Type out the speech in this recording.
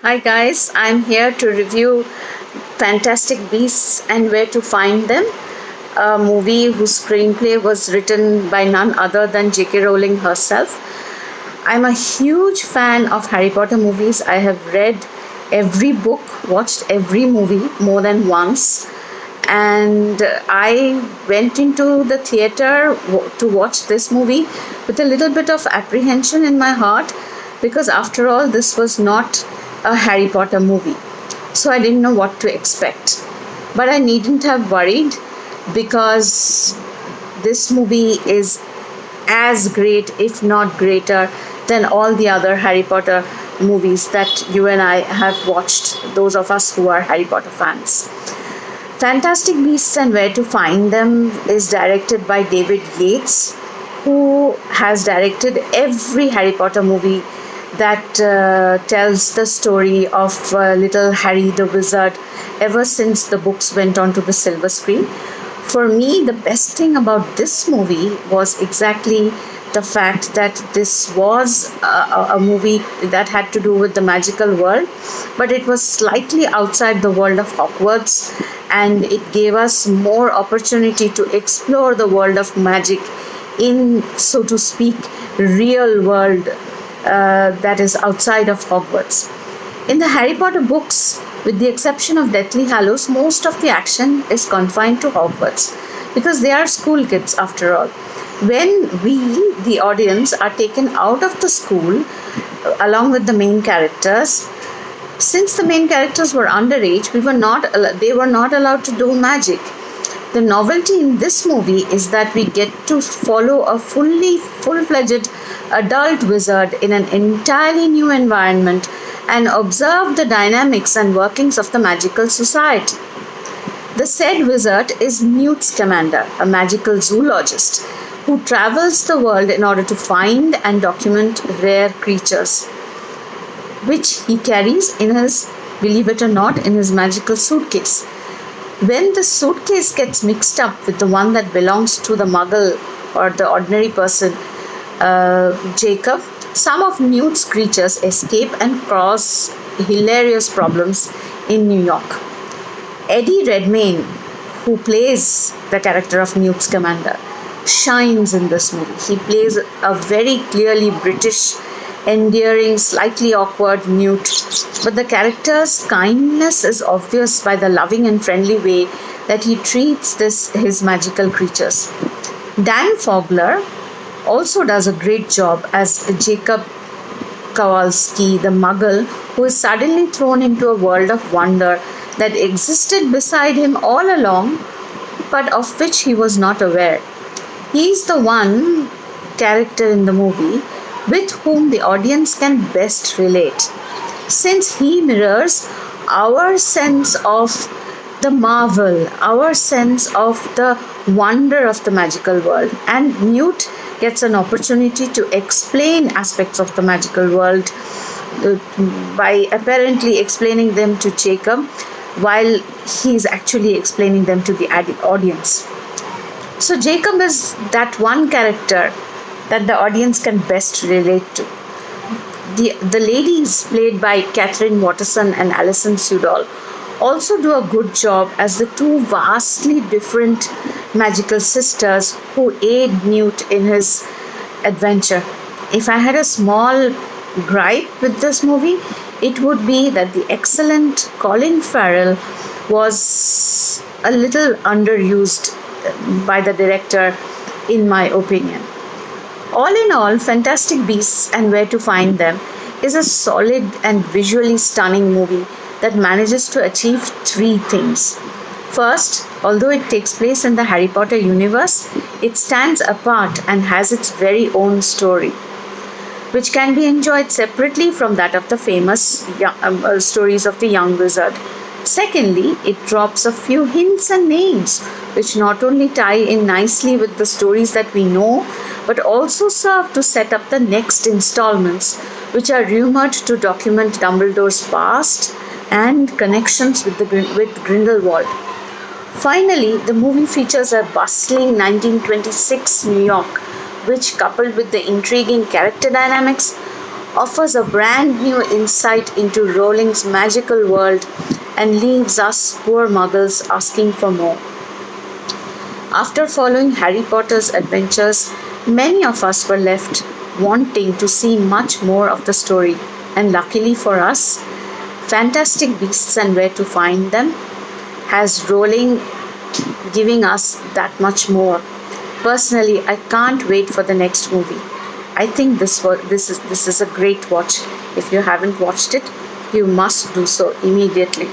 Hi guys, I'm here to review Fantastic Beasts and Where to Find Them, a movie whose screenplay was written by none other than J.K. Rowling herself. I'm a huge fan of Harry Potter movies. I have read every book, watched every movie more than once, and I went into the theater to watch this movie with a little bit of apprehension in my heart because, after all, this was not a Harry Potter movie. So I didn't know what to expect. But I needn't have worried because this movie is as great, if not greater, than all the other Harry Potter movies that you and I have watched, those of us who are Harry Potter fans. Fantastic Beasts and Where to Find Them is directed by David Yates, who has directed every Harry Potter movie that tells the story of little Harry the Wizard ever since the books went onto the silver screen. For me, the best thing about this movie was exactly the fact that this was a movie that had to do with the magical world, but it was slightly outside the world of Hogwarts, and it gave us more opportunity to explore the world of magic in, so to speak, real world that is outside of Hogwarts. In the Harry Potter books, with the exception of Deathly Hallows, most of the action is confined to Hogwarts because they are school kids after all. When we, the audience, are taken out of the school along with the main characters, since the main characters were underage, they were not allowed to do magic. The novelty in this movie is that we get to follow a full-fledged adult wizard in an entirely new environment and observe the dynamics and workings of the magical society. The said wizard is Newt Scamander, a magical zoologist who travels the world in order to find and document rare creatures, which he carries in his, believe it or not, in his magical suitcase. When the suitcase gets mixed up with the one that belongs to the muggle or the ordinary person, Jacob, some of Newt's creatures escape and cause hilarious problems in New York. Eddie Redmayne, who plays the character of Newt Scamander, shines in this movie. He plays a very clearly British, endearing, slightly awkward Newt, but the character's kindness is obvious by the loving and friendly way that he treats his magical creatures. Dan Fogler also does a great job as Jacob Kowalski, the muggle, who is suddenly thrown into a world of wonder that existed beside him all along, but of which he was not aware. He is the one character in the movie with whom the audience can best relate, since he mirrors our sense of the marvel, our sense of the wonder of the magical world. And Newt gets an opportunity to explain aspects of the magical world by apparently explaining them to Jacob while he is actually explaining them to the audience. So Jacob is that one character that the audience can best relate to. The ladies, played by Catherine Watterson and Alison Sudol, also do a good job as the two vastly different magical sisters who aid Newt in his adventure. If I had a small gripe with this movie, it would be that the excellent Colin Farrell was a little underused by the director, in my opinion. All in all, Fantastic Beasts and Where to Find Them is a solid and visually stunning movie that manages to achieve three things. First, although it takes place in the Harry Potter universe, it stands apart and has its very own story, which can be enjoyed separately from that of the famous stories of the young wizard. Secondly, it drops a few hints and names which not only tie in nicely with the stories that we know, but also serve to set up the next installments, which are rumored to document Dumbledore's past and connections with Grindelwald. Finally, the movie features a bustling 1926 New York, which, coupled with the intriguing character dynamics, offers a brand new insight into Rowling's magical world and leaves us poor muggles asking for more. After following Harry Potter's adventures, many of us were left wanting to see much more of the story, and luckily for us, Fantastic Beasts and Where to Find Them has Rowling giving us that much more. Personally, I can't wait for the next movie. I think this is a great watch. If you haven't watched it, you must do so immediately.